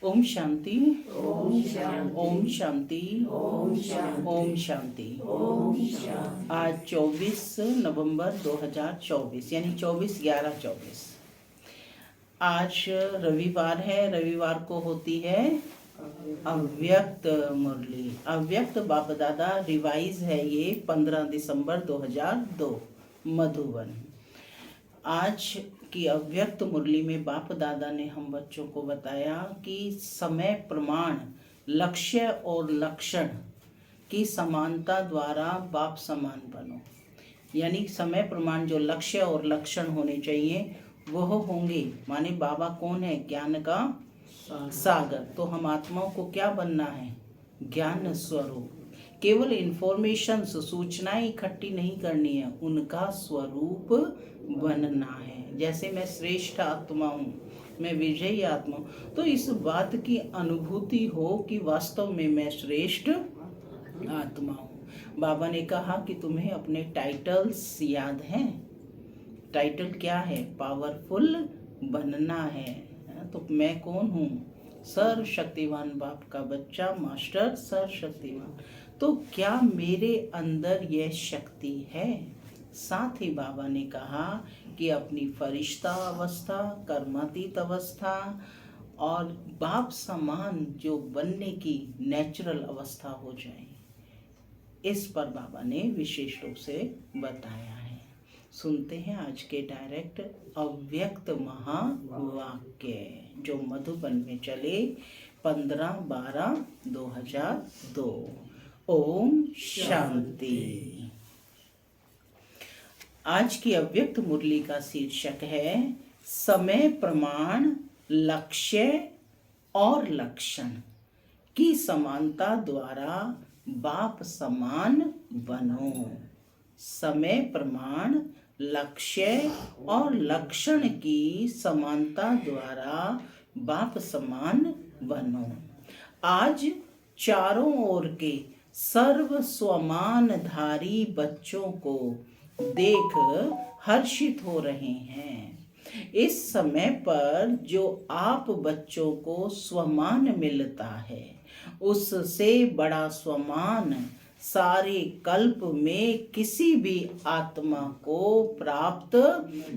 ओम शांति, ओम शांति, ओम शांति, ओम शांति, ओम शांति। ओम शांति। आज 24 नवंबर 2024 यानी 24/11/24। आज रविवार है। रविवार को होती है अव्यक्त मुरली। अव्यक्त बाप दादा रिवाइज है ये 15 दिसंबर 2002 मधुबन। आज की अव्यक्त मुरली में बाप दादा ने हम बच्चों को बताया कि समय प्रमाण, लक्ष्य और लक्षण की समानता द्वारा बाप समान बनो। यानी समय प्रमाण जो लक्ष्य और लक्षण होने चाहिए वह होंगे। माने बाबा कौन है? ज्ञान का सागर। तो हम आत्माओं को क्या बनना है? ज्ञान स्वरूप। केवल इंफॉर्मेशन, सूचनाएं इकट्ठी नहीं करनी है, उनका स्वरूप बनना है। जैसे मैं श्रेष्ठ आत्मा हूँ, मैं विजयी आत्मा हूँ, तो इस बात की अनुभूति हो कि वास्तव में मैं श्रेष्ठ आत्मा हूँ। बाबा ने कहा कि तुम्हें अपने टाइटल्स याद हैं? टाइटल क्या है? पावरफुल बनना है। तो मैं कौन हूँ? सर्वशक्तिवान बाप का बच्चा, मास्टर सर्वशक्तिवान। तो क्या मेरे अंदर यह शक्ति है? साथ ही बाबा ने कहा कि अपनी फरिश्ता अवस्था, कर्मातीत अवस्था और बाप समान जो बनने की नेचुरल अवस्था हो जाए, इस पर बाबा ने विशेष रूप से बताया है। सुनते हैं आज के डायरेक्ट अव्यक्त महावाक्य जो मधुबन में चले 15/12/2002। ओम शांति। आज की अव्यक्त मुरली का शीर्षक है समय प्रमाण, लक्ष्य और लक्षण की समानता द्वारा बाप समान बनो। समय प्रमाण, लक्ष्य और लक्षण की समानता द्वारा बाप समान बनो। आज चारों ओर के सर्व स्वमानधारी बच्चों को देख हर्षित हो रहे हैं। इस समय पर जो आप बच्चों को स्वमान मिलता है, उससे बड़ा स्वमान सारे कल्प में किसी भी आत्मा को प्राप्त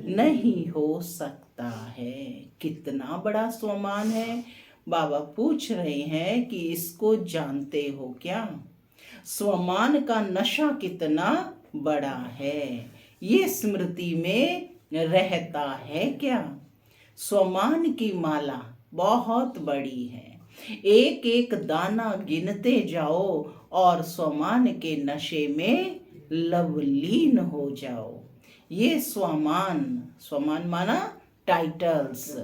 नहीं हो सकता है। कितना बड़ा स्वमान है? बाबा पूछ रहे हैं कि इसको जानते हो क्या? स्वमान का नशा कितना बड़ा है, ये स्मृति में रहता है क्या? स्वमान की माला बहुत बड़ी है। एक एक दाना गिनते जाओ और स्वमान के नशे में लवलीन हो जाओ। ये स्वमान माना टाइटल्स,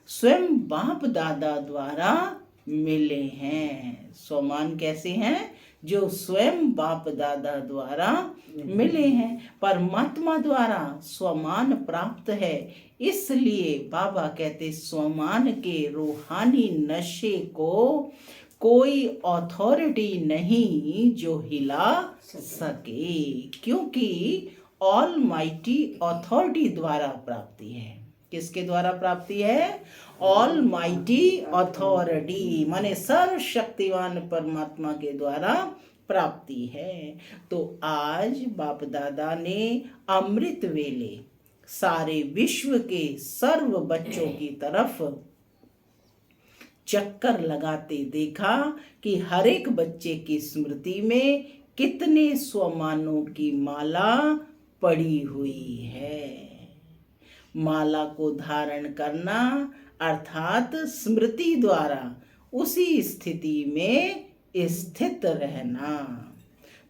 स्वयं बाप दादा द्वारा मिले हैं। स्वमान कैसे हैं? जो स्वयं बाप दादा द्वारा मिले हैं। परमात्मा द्वारा स्वमान प्राप्त है। इसलिए बाबा कहते स्वमान के रूहानी नशे को कोई अथॉरिटी नहीं जो हिला सके, क्योंकि ऑल माइटी अथॉरिटी द्वारा प्राप्ति है। किसके द्वारा प्राप्ति है? ऑल माइटी अथॉरिटी माने सर्वशक्तिवान परमात्मा के द्वारा प्राप्ति है। तो आज बाप दादा ने अमृत वेले सारे विश्व के सर्व बच्चों की तरफ चक्कर लगाते देखा कि हर एक बच्चे की स्मृति में कितने स्वमानों की माला पड़ी हुई है। माला को धारण करना अर्थात स्मृति द्वारा उसी स्थिति में स्थित रहना।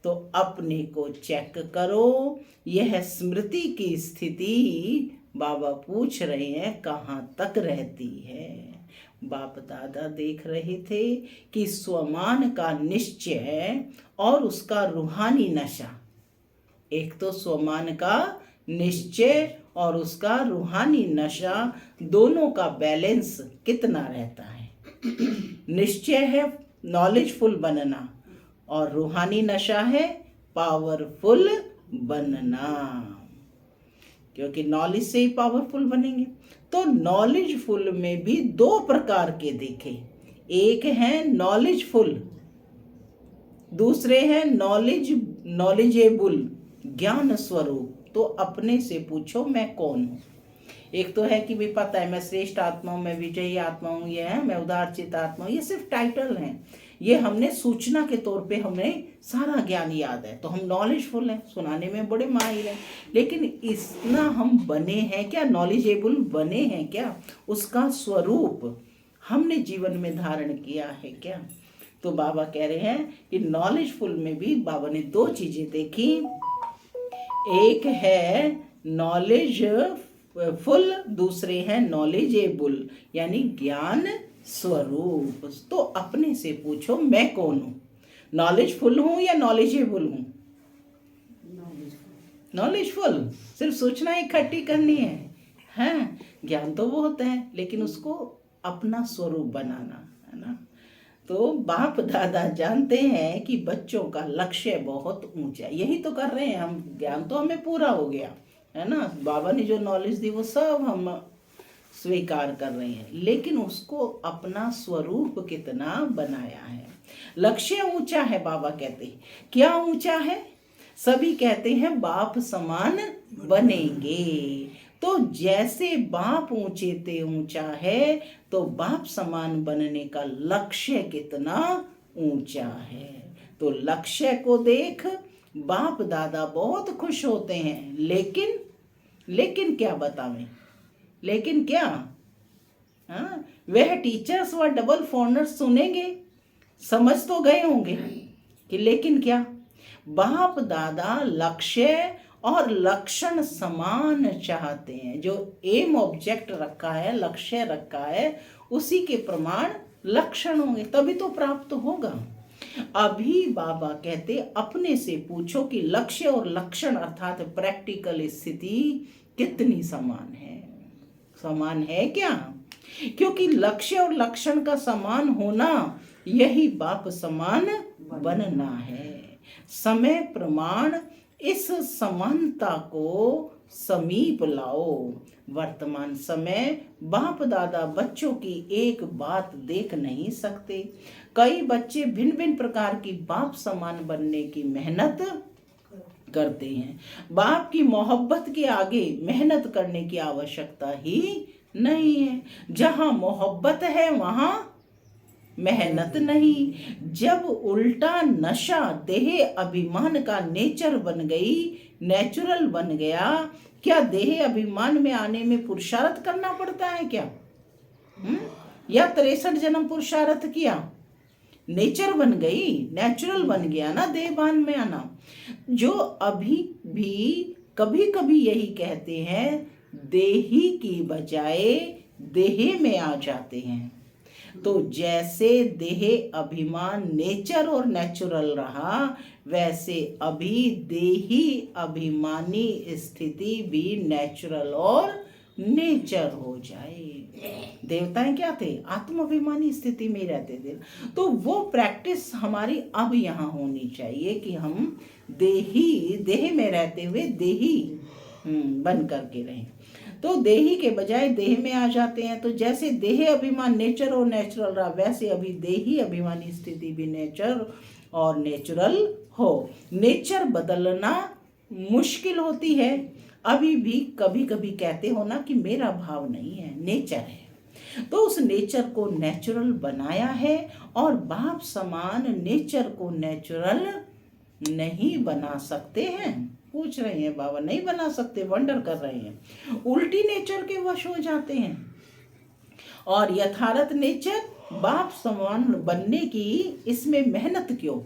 तो अपने को चेक करो, यह स्मृति की स्थिति बाबा पूछ रहे हैं कहाँ तक रहती है। बाप दादा देख रहे थे कि स्वमान का निश्चय और उसका रूहानी नशा, एक तो स्वमान का निश्चय और उसका रूहानी नशा, दोनों का बैलेंस कितना रहता है। निश्चय है नॉलेजफुल बनना और रूहानी नशा है पावरफुल बनना, क्योंकि नॉलेज से ही पावरफुल बनेंगे। तो नॉलेजफुल में भी दो प्रकार के देखे। एक है नॉलेजफुल, दूसरे हैं नॉलेजेबल, ज्ञान स्वरूप। तो अपने से पूछो मैं कौन हूँ। एक तो है कि भी पता है मैं श्रेष्ठ आत्मा हूँ, मैं विजयी आत्मा हूँ, ये है मैं उदारचित आत्मा हूँ, ये सिर्फ टाइटल हैं। ये हमने सूचना के तौर पे हमें सारा ज्ञान याद है, तो हम नॉलेजफुल हैं, सुनाने में बड़े माहिर हैं। लेकिन इतना हम बने हैं क्या, नॉलेजेबल बने हैं क्या, उसका स्वरूप हमने जीवन में धारण किया है क्या? तो बाबा कह रहे हैं कि नॉलेजफुल में भी बाबा ने दो चीजें देखी। एक है नॉलेज फुल, दूसरे हैं नॉलेजेबल यानी ज्ञान स्वरूप। तो अपने से पूछो मैं कौन हूँ, नॉलेजफुल हूँ या नॉलेजेबल हूँ? नॉलेजफुल। सिर्फ सूचना इकट्ठी करनी है, ज्ञान तो बहुत है, लेकिन उसको अपना स्वरूप बनाना है ना। तो बाप दादा जानते हैं कि बच्चों का लक्ष्य बहुत ऊंचा है, यही तो कर रहे हैं हम, ज्ञान तो हमें पूरा हो गया है ना, बाबा ने जो नॉलेज दी वो सब हम स्वीकार कर रहे हैं, लेकिन उसको अपना स्वरूप कितना बनाया है। लक्ष्य ऊंचा है, बाबा कहते हैं। क्या ऊंचा है? सभी कहते हैं बाप समान बनेंगे। तो जैसे बाप ऊंचे ते ऊंचा है, तो बाप समान बनने का लक्ष्य कितना ऊंचा है। तो लक्ष्य को देख बाप दादा बहुत खुश होते हैं, लेकिन क्या बतावें, लेकिन क्या? हाँ, वह टीचर्स व डबल फोनर्स सुनेंगे, समझ तो गए होंगे कि लेकिन क्या? बाप दादा लक्ष्य और लक्षण समान चाहते हैं। जो एम ऑब्जेक्ट रखा है, लक्ष्य रखा है, उसी के प्रमाण लक्षण होंगे, तभी तो प्राप्त होगा। अभी बाबा कहते अपने से पूछो कि लक्ष्य और लक्षण अर्थात प्रैक्टिकल स्थिति कितनी समान है। समान है क्या? क्योंकि लक्ष्य और लक्षण का समान होना यही बाप समान बनना है। समय प्रमाण इस समानता को समीप लाओ। वर्तमान समय बाप दादा बच्चों की एक बात देख नहीं सकते। कई बच्चे भिन्न भिन्न प्रकार की बाप समान बनने की मेहनत करते हैं। बाप की मोहब्बत के आगे मेहनत करने की आवश्यकता ही नहीं है। जहां मोहब्बत है वहां मेहनत नहीं। जब उल्टा नशा देह अभिमान का नेचर बन गई, नेचुरल बन गया, क्या देह अभिमान में आने में पुरुषार्थ करना पड़ता है क्या? या 63 जन्म पुरुषार्थ किया? नेचर बन गई, नेचुरल बन गया ना देहभान में आना। जो अभी भी कभी कभी यही कहते हैं, देही की बजाय देह में आ जाते हैं। तो जैसे देह अभिमान नेचर और नेचुरल रहा, वैसे अभी देही अभिमानी स्थिति भी नेचुरल और नेचर हो जाए। देवताएं क्या थे? आत्माभिमानी स्थिति में रहते थे। तो वो प्रैक्टिस हमारी अब यहाँ होनी चाहिए कि हम देह में रहते हुए देही बन करके रहें। तो देही के बजाय देह में आ जाते हैं। तो जैसे देह अभिमान नेचर और नेचुरल रहा, वैसे अभी देही अभिमानी स्थिति भी नेचर और नेचुरल हो। नेचर बदलना मुश्किल होती है। अभी भी कभी कभी कहते हो ना कि मेरा भाव नहीं है, नेचर है। तो उस नेचर को नेचुरल बनाया है, और बाप समान नेचर को नेचुरल नहीं बना सकते हैं। पूछ रहे हैं बाबा, नहीं बना सकते, वंडर कर रहे हैं। उल्टी नेचर के वश हो जाते हैं। और यथार्थ नेचर बाप समान बनने की इसमें मेहनत क्यों?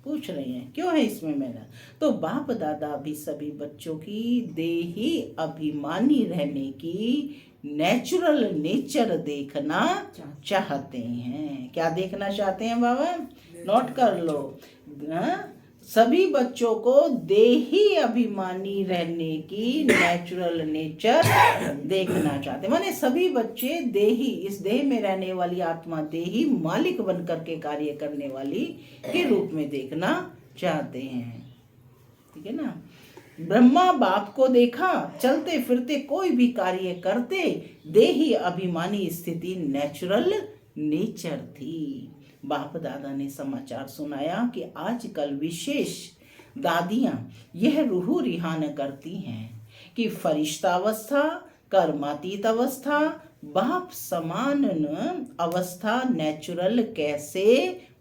पूछ रहे हैं क्यों है इसमें मेहनत? तो बाप दादा भी सभी बच्चों की देही अभिमानी रहने की नेचुरल नेचर देखना चाहते हैं। क्या देखना चाहते हैं बाबा? नोट कर लो। सभी बच्चों को देही अभिमानी रहने की नेचुरल नेचर देखना चाहते हैं। माने सभी बच्चे देही, इस देह में रहने वाली आत्मा देही मालिक बन करके कार्य करने वाली के रूप में देखना चाहते हैं। ठीक है ना? ब्रह्मा बाप को देखा, चलते फिरते कोई भी कार्य करते, देही अभिमानी स्थिति नेचुरल नेचर थी। बाप दादा ने समाचार सुनाया कि आजकल विशेष दादियां यह रूह रिहान करती हैं कि फरिश्तावस्था, कर्मातीत अवस्था, बाप समान अवस्था नेचुरल कैसे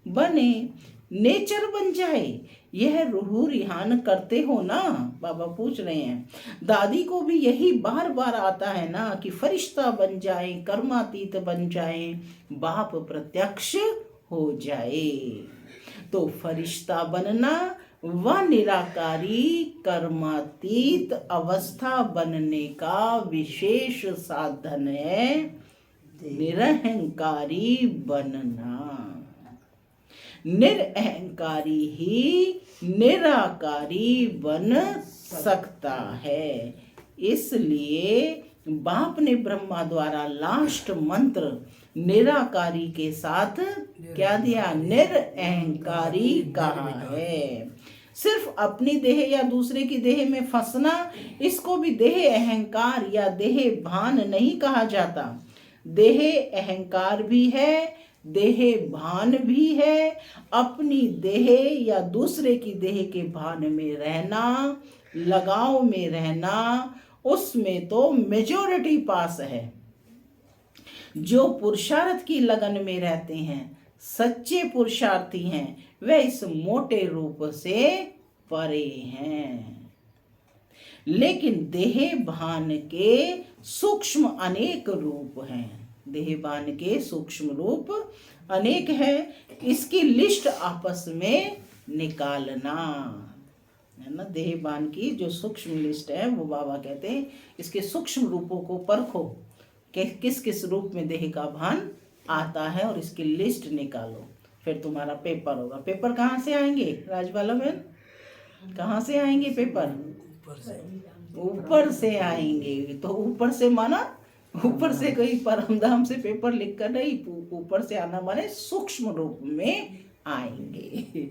बने, नेचर बन जाए। यह रूह रिहान करते हो ना? बाबा पूछ रहे हैं। दादी को भी यही बार बार आता है ना कि फरिश्ता बन जाए, कर्मातीत बन जाए, बाप प्रत्यक्ष हो जाए। तो फरिश्ता बनना व निराकारी कर्मातीत अवस्था बनने का विशेष साधन है निरहंकारी बनना। निरअहंकारी ही निराकारी बन सकता है। इसलिए बाप ने ब्रह्मा द्वारा लास्ट मंत्र निराकारी के साथ क्या दिया? निरअहंकारी कहा है। सिर्फ अपनी देह या दूसरे की देह में फंसना, इसको भी देह अहंकार या देह भान नहीं कहा जाता। देह अहंकार भी है, देह भान भी है। अपनी देह या दूसरे की देह के भान में रहना, लगाव में रहना, उसमें तो मेजॉरिटी पास है। जो पुरुषार्थ की लगन में रहते हैं, सच्चे पुरुषार्थी हैं, वे इस मोटे रूप से परे हैं। लेकिन देह भान के सूक्ष्म अनेक रूप हैं। देह भान के सूक्ष्म रूप अनेक है। इसकी लिस्ट आपस में निकालना है ना। देह भान की जो सूक्ष्म लिस्ट है वो बाबा कहते हैं इसके सूक्ष्म रूपों को परखो कि किस किस रूप में देह का भान आता है और इसकी लिस्ट निकालो, फिर तुम्हारा पेपर होगा। पेपर कहाँ से आएंगे राजबाला बहन? कहाँ से आएंगे पेपर? ऊपर से आएंगे। तो ऊपर से माना ऊपर से कोई परमधाम से पेपर लिख कर नहीं, ऊपर से आना माने सूक्ष्म रूप में आएंगे।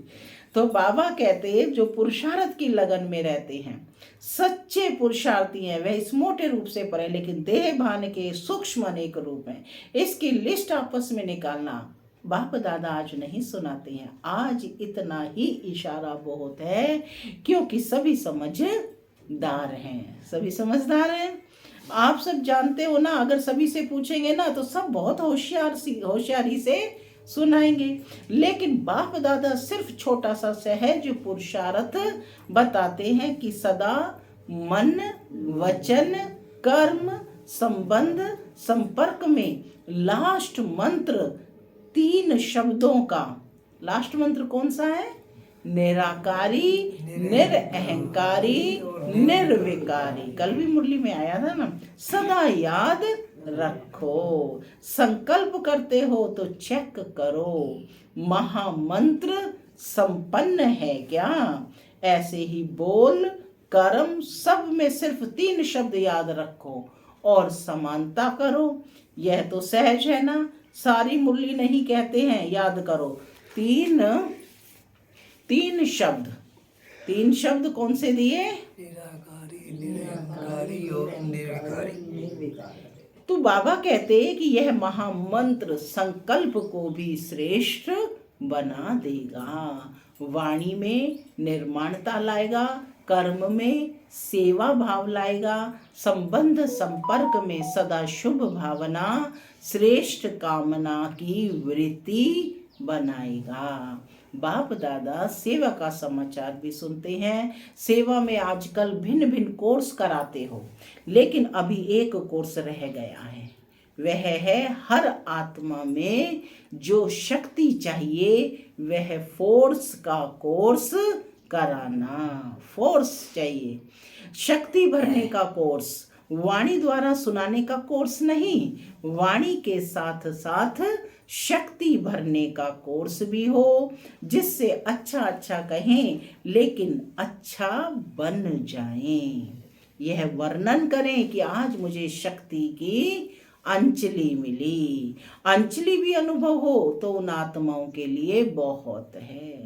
तो बाबा कहते हैं जो पुरुषार्थ की लगन में रहते हैं, सच्चे पुरुषार्थी हैं, वह इस मोटे रूप से परे, लेकिन देह भान के सूक्ष्म अनेक रूप हैं। इसकी लिस्ट आपस में निकालना बाप दादा आज नहीं सुनाते हैं। आज इतना ही इशारा बहुत है, क्योंकि सभी समझदार हैं, सभी समझदार हैं। आप सब जानते हो ना, अगर सभी से पूछेंगे ना तो सब बहुत होशियारी से सुनाएंगे। लेकिन बाप दादा सिर्फ छोटा सा सहज पुरुषार्थ बताते हैं कि सदा मन, वचन, कर्म, संबंध, संपर्क में लास्ट मंत्र 3 शब्दों का, लास्ट मंत्र कौन सा है? निराकारी, निरअहंकारी, निर्विकारी। कल भी मुरली में आया था ना। सदा याद रखो, संकल्प करते हो तो चेक करो, महामंत्र संपन्न है क्या? ऐसे ही बोल, कर्म सब में सिर्फ 3 शब्द याद रखो और समानता करो। यह तो सहज है ना। सारी मुरली नहीं कहते हैं याद करो। 3 शब्द। 3 शब्द कौन से दिए? निराकारी, निरअहंकारी और निर्विकारी। तो बाबा कहते हैं कि यह महामंत्र संकल्प को भी श्रेष्ठ बना देगा, वाणी में निर्माणता लाएगा, कर्म में सेवा भाव लाएगा, संबंध संपर्क में सदा शुभ भावना, श्रेष्ठ कामना की वृत्ति बनाएगा। बाप दादा सेवा का समाचार भी सुनते हैं। सेवा में आजकल भिन्न भिन्न कोर्स कराते हो, लेकिन अभी एक कोर्स रह गया है। वह है हर आत्मा में जो शक्ति चाहिए, वह फोर्स का कोर्स कराना। फोर्स चाहिए, शक्ति भरने का कोर्स, वाणी द्वारा सुनाने का कोर्स नहीं। वाणी के साथ साथ शक्ति भरने का कोर्स भी हो, जिससे अच्छा अच्छा कहें लेकिन अच्छा बन जाएं। यह वर्णन करें कि आज मुझे शक्ति की अंजलि मिली। अंजलि भी अनुभव हो तो उन आत्माओं के लिए बहुत है।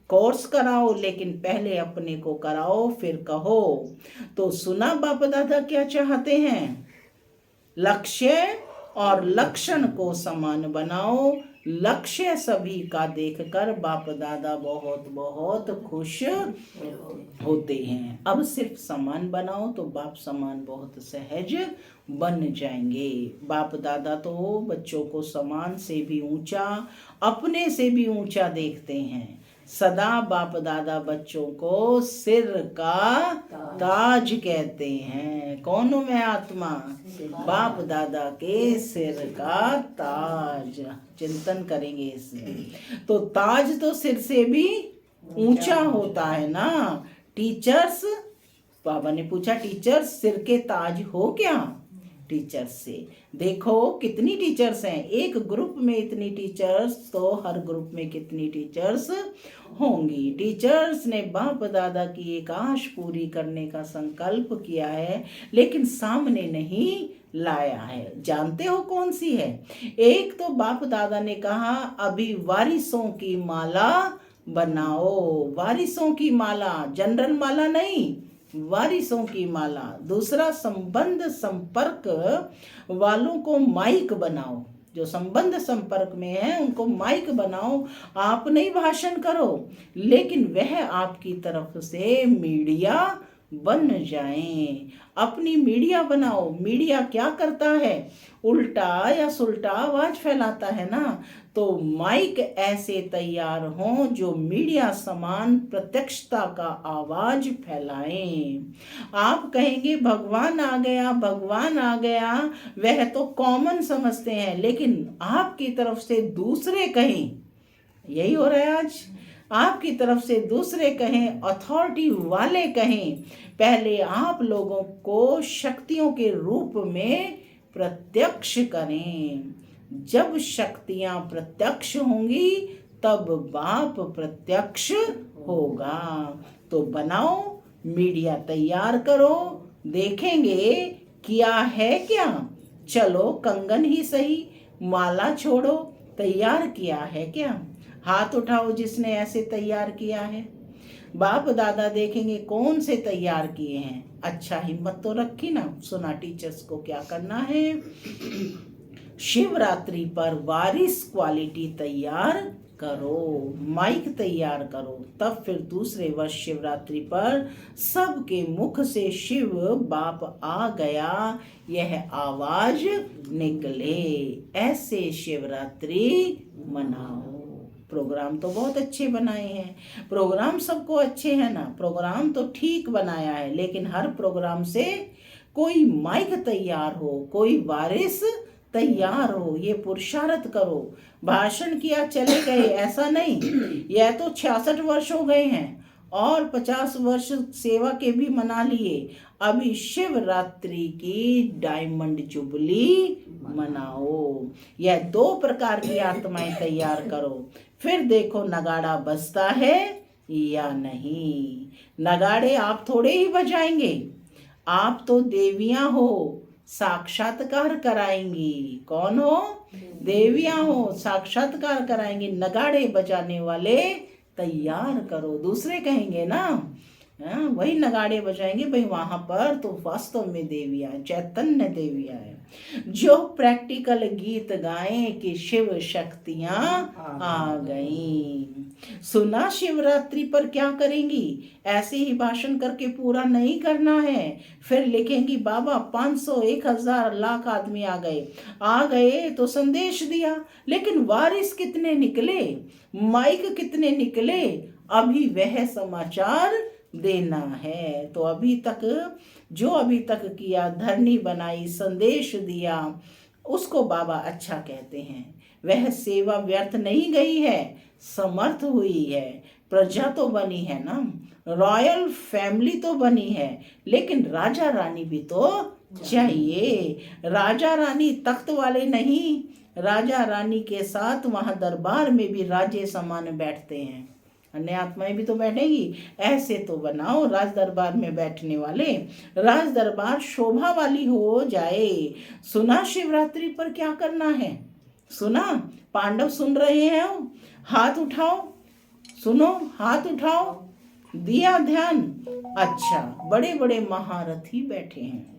कोर्स कराओ, लेकिन पहले अपने को कराओ फिर कहो। तो सुना बाप दादा क्या चाहते हैं? लक्ष्य और लक्षण को समान बनाओ। लक्ष्य सभी का देखकर बाप दादा बहुत बहुत खुश होते हैं। अब सिर्फ समान बनाओ तो बाप समान बहुत सहज बन जाएंगे। बाप दादा तो बच्चों को समान से भी ऊंचा, अपने से भी ऊंचा देखते हैं। सदा बाप दादा बच्चों को सिर का ताज कहते हैं। कौन हूं मैं आत्मा? बाप दादा के सिर का ताज। चिंतन करेंगे इसमें। तो ताज तो सिर से भी ऊंचा होता है ना। टीचर्स, बाबा ने पूछा टीचर्स सिर के ताज हो क्या? टीचर्स से देखो कितनी टीचर्स हैं। एक ग्रुप में इतनी टीचर्स तो हर ग्रुप में कितनी टीचर्स होंगी। टीचर्स ने बाप दादा की एक आश पूरी करने का संकल्प किया है, लेकिन सामने नहीं लाया है। जानते हो कौन सी है? एक तो बाप दादा ने कहा अभी वारिसों की माला बनाओ। वारिसों की माला, जनरल माला नहीं, वारिसों की माला। दूसरा, संबंध संपर्क वालों को माइक बनाओ। जो संबंध संपर्क में है उनको माइक बनाओ। आप नहीं भाषण करो, लेकिन वह आपकी तरफ से मीडिया बन जाएं। अपनी मीडिया बनाओ। मीडिया क्या करता है? उल्टा या सुल्टा आवाज फैलाता है ना। तो माइक ऐसे तैयार हों जो मीडिया समान प्रत्यक्षता का आवाज फैलाएं। आप कहेंगे भगवान आ गया, भगवान आ गया, वह तो कॉमन समझते हैं, लेकिन आपकी तरफ से दूसरे कहें, यही हो रहा है आज। आपकी तरफ से दूसरे कहें, अथॉरिटी वाले कहें, पहले आप लोगों को शक्तियों के रूप में प्रत्यक्ष करें। जब शक्तियां प्रत्यक्ष होंगी तब बाप प्रत्यक्ष होगा। तो बनाओ, मीडिया तैयार करो, देखेंगे किया है क्या। चलो कंगन ही सही, माला छोड़ो, तैयार किया है क्या? हाथ उठाओ जिसने ऐसे तैयार किया है। बाप दादा देखेंगे कौन से तैयार किए हैं। अच्छा, हिम्मत तो रखी ना। सुना टीचर्स को क्या करना है। शिवरात्रि पर वारिस क्वालिटी तैयार करो, माइक तैयार करो, तब फिर दूसरे वर्ष शिवरात्रि पर सबके मुख से शिव बाप आ गया यह आवाज निकले। ऐसे शिवरात्रि मनाओ। प्रोग्राम तो बहुत अच्छे बनाए हैं। प्रोग्राम सबको अच्छे हैं ना। प्रोग्राम तो ठीक बनाया है, लेकिन हर प्रोग्राम से कोई माइक तैयार हो, कोई वारिस तैयार हो, ये पुरुषार्थ करो। भाषण किया चले गए ऐसा नहीं। यह तो 66 वर्ष हो गए हैं और 50 वर्ष सेवा के भी मना लिए। अभी शिवरात्रि की डायमंड जुबली मनाओ। यह 2 प्रकार की आत्माएं तैयार करो। फिर देखो नगाड़ा बजता है या नहीं। नगाड़े आप थोड़े ही बजाएंगे, आप तो देवियां हो, साक्षात्कार कराएंगी। कौन हो? देवियां हो, साक्षात्कार कराएंगी। नगाड़े बजाने वाले तैयार करो। दूसरे कहेंगे ना, वही नगाड़े बजाएंगे भाई, वहां पर तो वास्तव में देवियां, चैतन्य देवियां है जो प्रैक्टिकल गीत गाएं कि शिव शक्तियां आ गईं। सुना शिवरात्रि पर क्या करेंगी? ऐसे ही भाषण करके पूरा नहीं करना है। फिर लिखेंगी बाबा 500, 1000, लाख आदमी आ गए तो संदेश दिया, लेकिन वारिस कितने निकले, माइक कितने निकले, अभी वह समाचार देना है। तो अभी तक किया, धरनी बनाई, संदेश दिया, उसको बाबा अच्छा कहते हैं। वह सेवा व्यर्थ नहीं गई है, समर्थ हुई है। प्रजा तो बनी है ना, रॉयल फैमिली तो बनी है, लेकिन राजा रानी भी तो चाहिए। राजा रानी तख्त वाले नहीं, राजा रानी के साथ वहां दरबार में भी राजे समान बैठते हैं। अन्य आत्माएं भी तो बैठेगी। ऐसे तो बनाओ राज दरबार में बैठने वाले, राज दरबार शोभा वाली हो जाए। सुना शिवरात्रि पर क्या करना है? सुना? पांडव सुन रहे हैं? हाथ उठाओ, सुनो, हाथ उठाओ, दिया ध्यान। अच्छा, बड़े बड़े महारथी बैठे हैं।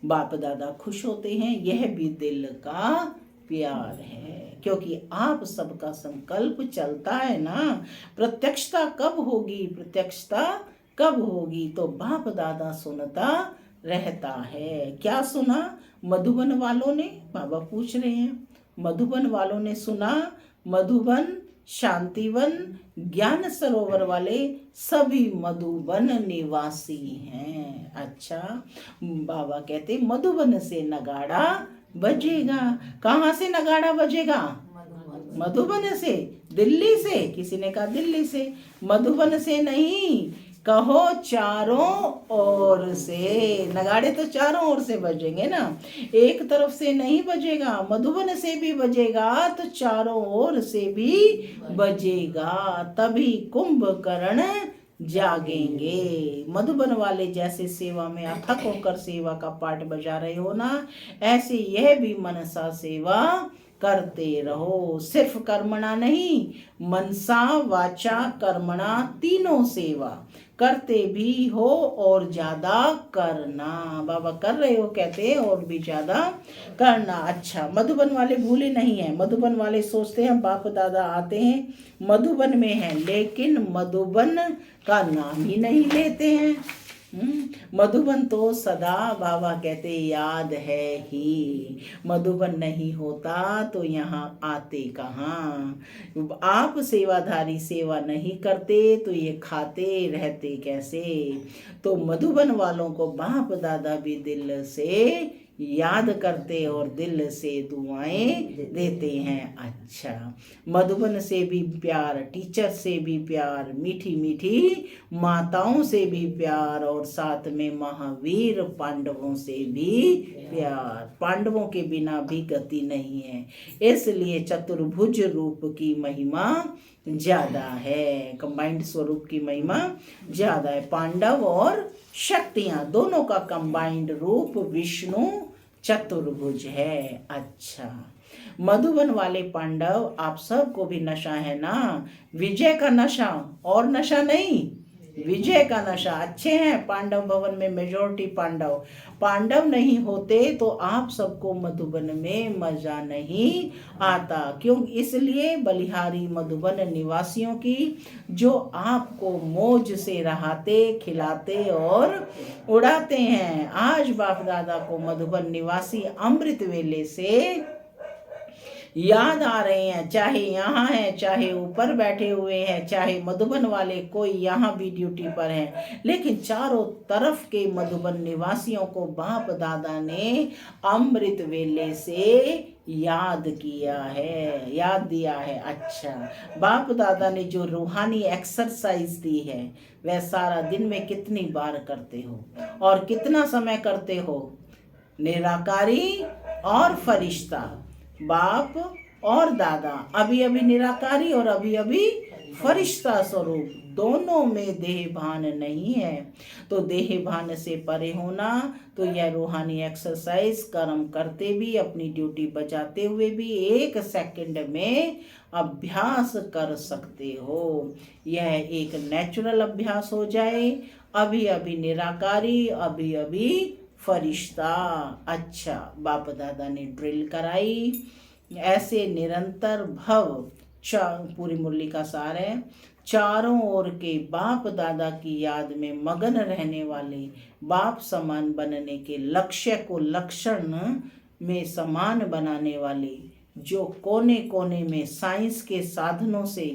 बाप दादा खुश होते हैं, यह भी दिल का प्यार है। क्योंकि आप सबका संकल्प चलता है ना, प्रत्यक्षता कब होगी, प्रत्यक्षता कब होगी, तो बाप दादा सुनता रहता है। क्या सुना मधुबन वालों ने, बाबा पूछ रहे हैं, मधुबन वालों ने सुना, मधुबन, शांतिवन, ज्ञान सरोवर वाले सभी मधुबन निवासी हैं। अच्छा, बाबा कहते मधुबन से नगाड़ा बजेगा। कहाँ से नगाड़ा बजेगा? मधुबन से, दिल्ली से, किसी ने कहा दिल्ली से, मधुबन से नहीं, कहो चारों ओर से। नगाड़े तो चारों ओर से बजेंगे ना, एक तरफ से नहीं बजेगा। मधुबन से भी बजेगा तो चारों ओर से भी बजेगा, तभी कुंभकर्ण जागेंगे। मधुबन वाले जैसे सेवा में अथक होकर सेवा का पाठ बजा रहे हो ना, ऐसे यह भी मनसा सेवा करते रहो। सिर्फ कर्मणा नहीं, मनसा वाचा कर्मणा तीनों सेवा करते भी हो और ज्यादा करना। बाबा कर रहे हो कहते हैं और भी ज्यादा करना। अच्छा, मधुबन वाले भूले नहीं हैं। मधुबन वाले सोचते हैं बाप दादा आते हैं, मधुबन में हैं, लेकिन मधुबन का नाम ही नहीं लेते हैं। मधुबन तो सदा बाबा कहते याद है ही। मधुबन नहीं होता तो यहाँ आते कहाँ। आप सेवाधारी सेवा नहीं करते तो ये खाते रहते कैसे। तो मधुबन वालों को बाप दादा भी दिल से याद करते और दिल से दुआएं देते हैं। अच्छा, मधुबन से भी प्यार, टीचर से भी प्यार, मीठी मीठी माताओं से भी प्यार, और साथ में महावीर पांडवों से भी प्यार। पांडवों के बिना भी गति नहीं है, इसलिए चतुर्भुज रूप की महिमा ज्यादा है। कंबाइंड स्वरूप की महिमा ज्यादा है। पांडव और शक्तियां दोनों का कंबाइंड रूप विष्णु चतुर्भुज है। अच्छा, मधुबन वाले पांडव आप सबको भी नशा है ना, विजय का नशा, और नशा नहीं, विजय का नशा। अच्छे हैं पांडव भवन में मेजॉरिटी पांडव। पांडव नहीं होते तो आप सबको मधुबन में मजा नहीं आता। क्यों? इसलिए बलिहारी मधुबन निवासियों की, जो आपको मौज से रहाते, खिलाते और उड़ाते हैं। आज बाप दादा को मधुबन निवासी अमृत वेले से याद आ रहे हैं, चाहे यहाँ हैं, चाहे ऊपर बैठे हुए हैं, चाहे मधुबन वाले कोई यहाँ भी ड्यूटी पर हैं, लेकिन चारों तरफ के मधुबन निवासियों को बाप दादा ने अमृत वेले से याद किया है, याद दिया है। अच्छा, बाप दादा ने जो रूहानी एक्सरसाइज दी है वह सारा दिन में कितनी बार करते हो और कितना समय करते हो? निराकारी और फरिश्ता, बाप और दादा, अभी अभी निराकारी और अभी अभी फरिश्ता स्वरूप, दोनों में देह भान नहीं है। तो देह भान से परे होना, तो यह रूहानी एक्सरसाइज कर्म करते भी, अपनी ड्यूटी बजाते हुए भी 1 सेकंड में अभ्यास कर सकते हो। यह एक नेचुरल अभ्यास हो जाए, अभी अभी निराकारी, अभी अभी फरिश्ता। अच्छा, बाप दादा ने ड्रिल कराई। ऐसे निरंतर भव, पूरी मुरली का सार है, चारों ओर के बाप दादा की याद में मगन रहने वाले, बाप समान बनने के लक्ष्य को लक्षण में समान बनाने वाले, जो कोने कोने में साइंस के साधनों से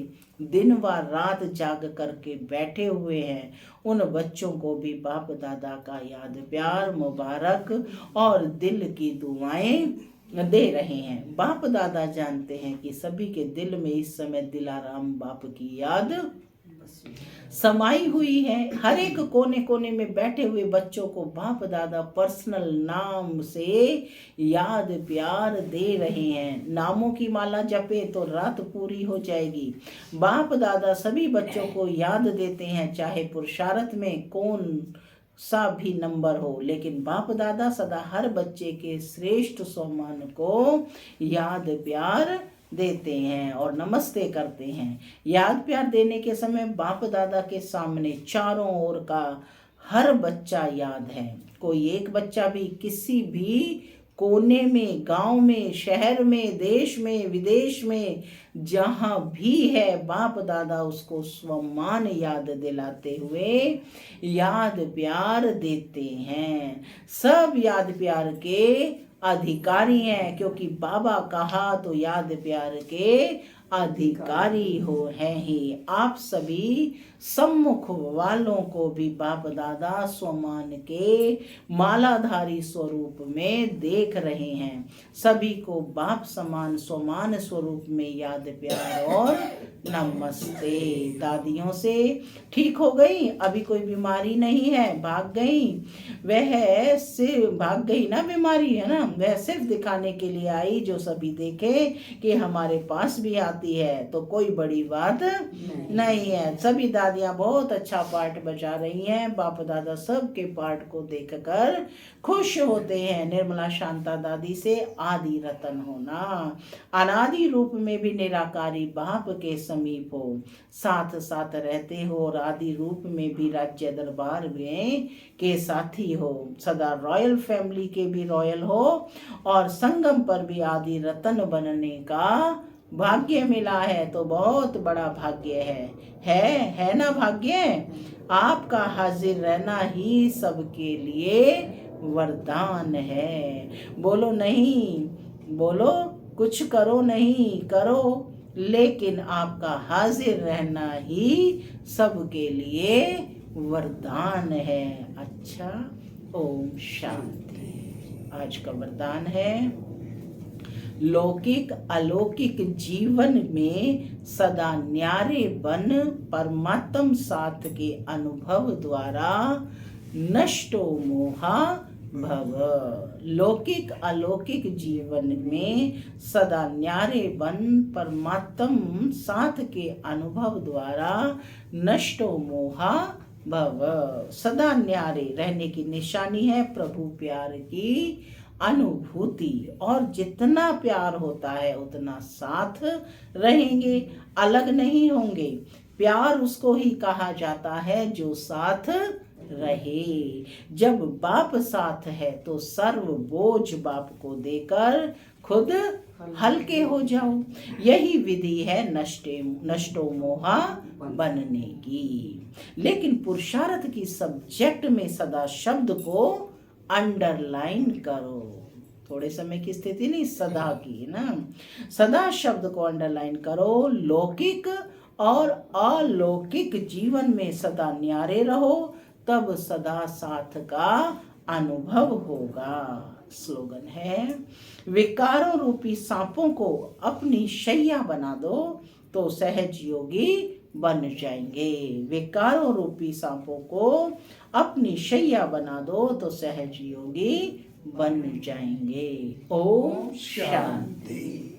दिन व रात जाग करके बैठे हुए हैं, उन बच्चों को भी बाप दादा का याद प्यार, मुबारक और दिल की दुआएं दे रहे हैं। बाप दादा जानते हैं कि सभी के दिल में इस समय दिलाराम बाप की याद समाई हुई है। हर एक कोने कोने में बैठे हुए बच्चों को बाप दादा पर्सनल नाम से याद प्यार दे रहे हैं। नामों की माला जपे तो रात पूरी हो जाएगी। बाप दादा सभी बच्चों को याद देते हैं, चाहे पुरुषार्थ में कौन सा भी नंबर हो, लेकिन बाप दादा सदा हर बच्चे के श्रेष्ठ सम्मान को याद प्यार देते हैं और नमस्ते करते हैं। याद प्यार देने के समय बाप दादा के सामने चारों ओर का हर बच्चा याद है। कोई एक बच्चा भी किसी भी कोने में, गांव में, शहर में, देश में, विदेश में जहां भी है, बाप दादा उसको सम्मान याद दिलाते हुए याद प्यार देते हैं। सब याद प्यार के अधिकारी हैं, क्योंकि बाबा कहा तो याद प्यार के अधिकारी हो हैं ही। आप सभी सम्मुख वालों को भी बाप दादा स्वमान के मालाधारी स्वरूप में देख रहे हैं। सभी को बाप समान स्वमान स्वरूप में याद प्यार और नमस्ते। दादियों से ठीक हो गई, अभी कोई बीमारी नहीं है, भाग गई, वह सिर्फ भाग गई ना, बीमारी है ना, वह सिर्फ दिखाने के लिए आई, जो सभी देखे कि हमारे पास भी आती है, तो कोई बड़ी बात नहीं है। सभी दादियां बहुत अच्छा पाठ बजा रही हैं, बाप दादा सबके पाठ को देखकर खुश होते हैं। निर्मला शांता दादी से आदि रतन होना, अनादि रूप में भी निराकारी बाप के समीप हो, साथ साथ रहते हो, और आदि रूप में भी राज्य दरबार में के साथी हो, सदा रॉयल फैमिली के भी रॉयल हो, और संगम पर भी आदि रतन बनने का भाग्य मिला है, तो बहुत बड़ा भाग्य है ना भाग्य। आपका हाजिर रहना ही सबके लिए वरदान है। बोलो नहीं, बोलो कुछ करो नहीं करो, लेकिन आपका हाजिर रहना ही सबके लिए वरदान है। अच्छा, ओम शांति। आज का वरदान है, लौकिक अलौकिक जीवन में सदा न्यारे बन परमात्म साथ के अनुभव द्वारा नष्टो मोहा भव। लौकिक अलौकिक जीवन में सदा न्यारे बन परमात्म साथ के अनुभव द्वारा नष्टो मोहा भव। सदा न्यारे रहने की निशानी है प्रभु प्यार की अनुभूति, और जितना प्यार होता है उतना साथ रहेंगे, अलग नहीं होंगे। प्यार उसको ही कहा जाता है जो साथ रहे। जब बाप साथ है तो सर्व बोझ बाप को देकर खुद हल्के हो जाओ। यही विधि है नष्टो मोहा बनने की। लेकिन पुरुषार्थ की सब्जेक्ट में सदा शब्द को अंडरलाइन करो। थोड़े समय की स्थिति नहीं, सदा की ना, सदा शब्द को अंडरलाइन करो। लौकिक और अलौकिक जीवन में सदा न्यारे रहो, तब सदा साथ का अनुभव होगा। स्लोगन है, विकारों रूपी सांपों को अपनी शैया बना दो तो सहज योगी बन जाएंगे। विकारों रूपी सांपों को अपनी शैया बना दो तो सहज योगी बन जाएंगे। ओम शांति।